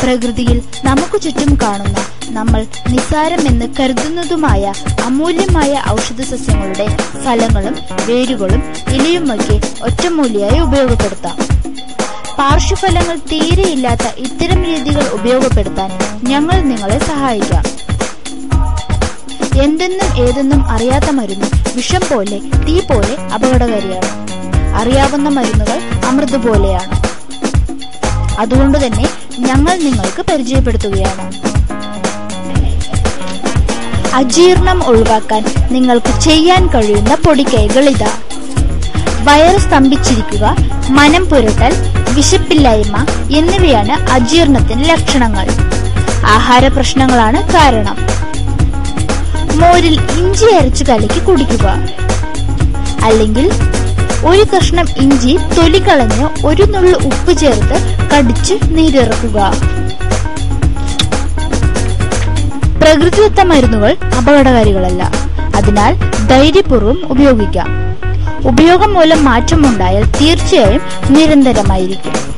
പ്രകൃതിയിൽ നമുക്ക് ചുറ്റും കാണുന്ന നമ്മൾ നിസ്സാരമെന്ന് കരുതുന്നതുമായ അമൂല്യമായ ഔഷധ സസ്യങ്ങളുടെ ഫലങ്ങളും വേരുകളും ഇലയുമൊക്കെ ഒറ്റമൂലിയായി ഉപയോഗപ്പെടുത്താം. പാർശ്വഫലങ്ങൾ തീരെയില്ലാത്ത ഇത്തരം രീതികൾ ഉപയോഗപ്പെടുത്താൻ ഞങ്ങൾ നിങ്ങളെ സഹായിക്കാം. എന്തെന്നും ഏതെന്നും അറിയാത്ത മരുന്ന് വിഷം പോലെ, തീ പോലെ അപകടകാരിയാണ്. അറിയാവുന്ന മരുന്നുകൾ അമൃത് പോലെയാണ്. അതുകൊണ്ട് തന്നെ ഞങ്ങൾ നിങ്ങൾക്ക് പരിചയപ്പെടുത്തുകയാണ്. അജീർണം ഒഴിവാക്കാൻ നിങ്ങൾക്ക് ചെയ്യാൻ കഴിയുന്ന പൊടിക്കൈകൾ ഇതാ. വയറ് സ്തംഭിച്ചിരിക്കുക, മനം പുരട്ടൽ, വിശപ്പില്ലായ്മ എന്നിവയാണ് അജീർണത്തിന്റെ ലക്ഷണങ്ങൾ. ആഹാര പ്രശ്നങ്ങളാണ് കാരണം. മോരിൽ ഇഞ്ചി അരച്ചു കലക്കി കുടിക്കുക. അല്ലെങ്കിൽ ഒരു കഷ്ണം ഇഞ്ചി തൊലി കളഞ്ഞ് ഒരു നുള്ളു ഉപ്പ് ചേർത്ത് കടിച്ച് നീരിറക്കുക. പ്രകൃതിദത്ത മരുന്നുകൾ അപകടകാരികളല്ല. അതിനാൽ ധൈര്യപൂർവ്വം ഉപയോഗിക്കാം. ഉപയോഗം മൂലം മാറ്റമുണ്ടായാൽ തീർച്ചയായും നിരന്തരമായിരിക്കും.